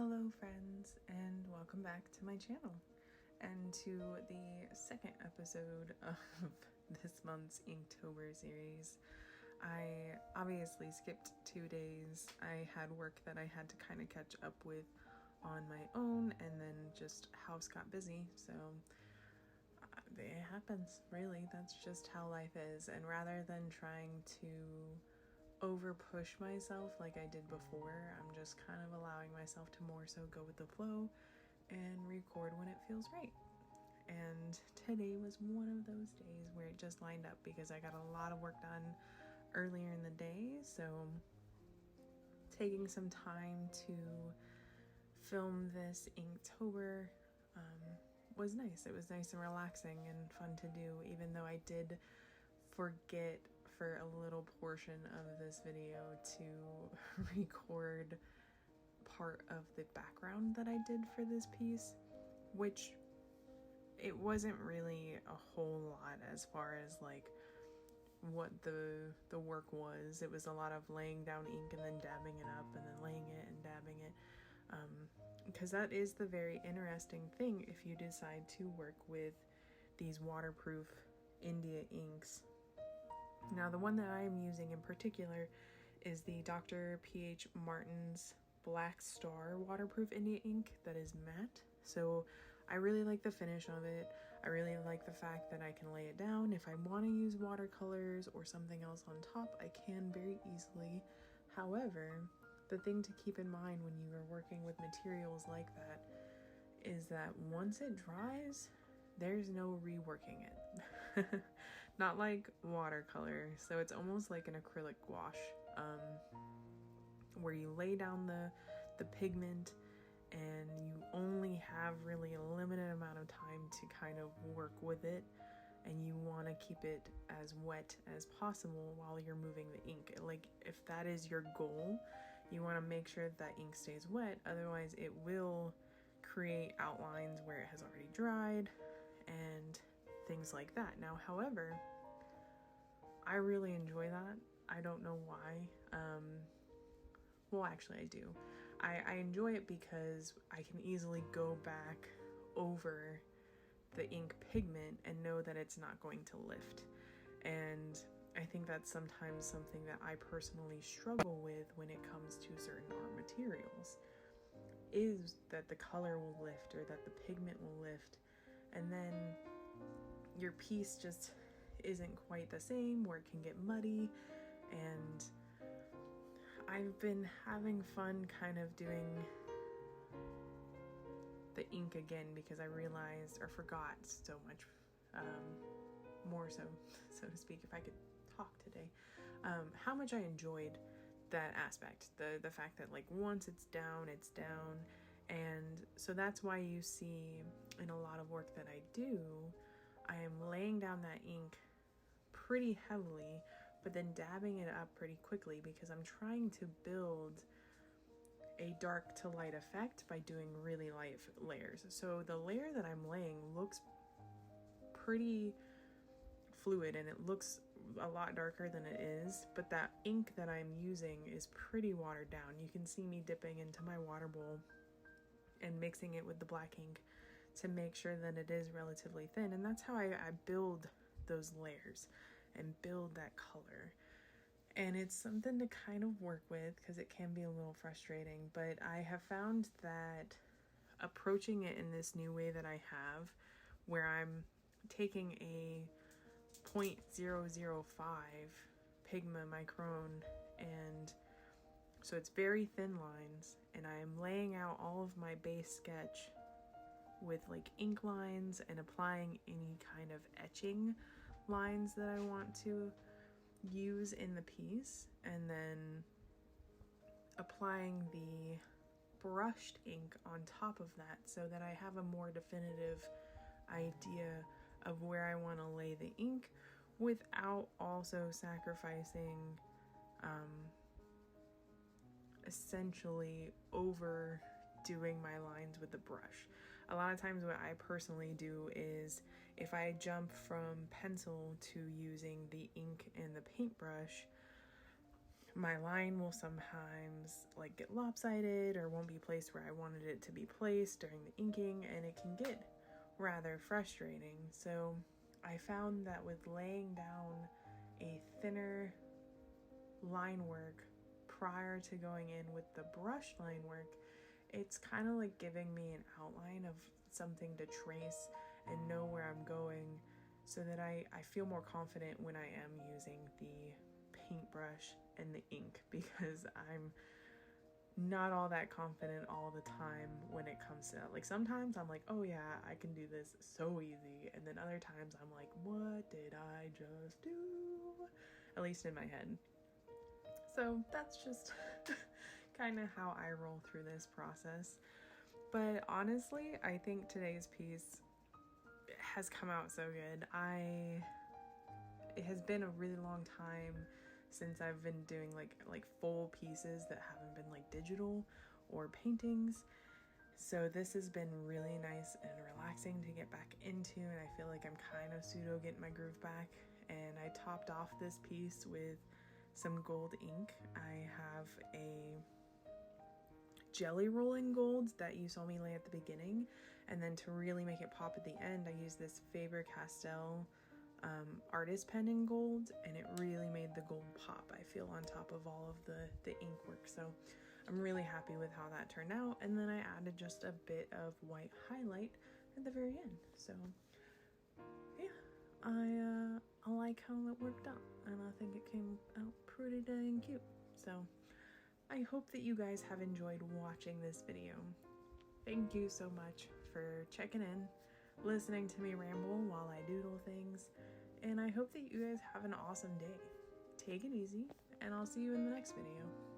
Hello friends, and welcome back to my channel and to the second episode of this month's Inktober series. I obviously skipped 2 days. I had work that I had to kind of catch up with on my own, and then just house got busy, so it happens, really. That's just how life is. And rather than trying to over push myself like I did before, I'm just kind of allowing myself to more so go with the flow and record when it feels right. And today was one of those days where it just lined up because I got a lot of work done earlier in the day, so taking some time to film this Inktober was nice. It was nice and relaxing and fun to do, even though I did forget for a little portion of this video to record part of the background that I did for this piece, which it wasn't really a whole lot as far as like what the work was. It was a lot of laying down ink and then dabbing it up and then laying it and dabbing it, because that is the very interesting thing if you decide to work with these waterproof India inks. Now, the one that I am using in particular is the Dr. P.H. Martin's Black Star waterproof India ink that is matte. So I really like the finish of it. I really like the fact that I can lay it down. If I want to use watercolors or something else on top, I can very easily. However, the thing to keep in mind when you are working with materials like that is that once it dries, there's no reworking it. Not like watercolor. So it's almost like an acrylic gouache, where you lay down the pigment and you only have really a limited amount of time to kind of work with it, and you want to keep it as wet as possible while you're moving the ink. Like, if that is your goal, you want to make sure that ink stays wet, otherwise it will create outlines where it has already dried and things like that. Now, however, I really enjoy that. I don't know why. Well, actually I do. I enjoy it because I can easily go back over the ink pigment and know that it's not going to lift. And I think that's sometimes something that I personally struggle with when it comes to certain art materials, is that the color will lift or that the pigment will lift, and then your piece just isn't quite the same, or it can get muddy. And I've been having fun kind of doing the ink again because I realized, or forgot so much, more so to speak, if I could talk today, how much I enjoyed that aspect, the fact that like once it's down, it's down. And so that's why you see in a lot of work that I do, I am laying down that ink pretty heavily, but then dabbing it up pretty quickly because I'm trying to build a dark to light effect by doing really light layers. So the layer that I'm laying looks pretty fluid and it looks a lot darker than it is, but that ink that I'm using is pretty watered down. You can see me dipping into my water bowl and mixing it with the black ink to make sure that it is relatively thin. And that's how I build those layers and build that color. And it's something to kind of work with because it can be a little frustrating, but I have found that approaching it in this new way that I have, where I'm taking a 0.005 Pigma micron, and so it's very thin lines, and I'm laying out all of my base sketch with like ink lines and applying any kind of etching lines that I want to use in the piece, and then applying the brushed ink on top of that so that I have a more definitive idea of where I want to lay the ink without also sacrificing essentially overdoing my lines with the brush. A lot of times what I personally do is if I jump from pencil to using the ink and the paintbrush, my line will sometimes like get lopsided or won't be placed where I wanted it to be placed during the inking, and it can get rather frustrating. So I found that with laying down a thinner line work prior to going in with the brush line work, it's kind of like giving me an outline of something to trace and know where I'm going, so that I feel more confident when I am using the paintbrush and the ink, because I'm not all that confident all the time when it comes to that. Like sometimes I'm like, oh yeah, I can do this so easy, and then other times I'm like, what did I just do? At least in my head. So that's just kind of how I roll through this process. But honestly, I think today's piece has come out so good. It has been a really long time since I've been doing like full pieces that haven't been like digital or paintings. So this has been really nice and relaxing to get back into, and I feel like I'm kind of pseudo getting my groove back. And I topped off this piece with some gold ink. I have a jelly rolling gold that you saw me lay at the beginning, and then to really make it pop at the end, I used this Faber-Castell artist pen in gold, and it really made the gold pop, I feel, on top of all of the ink work. So I'm really happy with how that turned out. And then I added just a bit of white highlight at the very end. So yeah, I like how it worked out, and I think it came out pretty dang cute. So I hope that you guys have enjoyed watching this video. Thank you so much for checking in, listening to me ramble while I doodle things, and I hope that you guys have an awesome day. Take it easy, and I'll see you in the next video.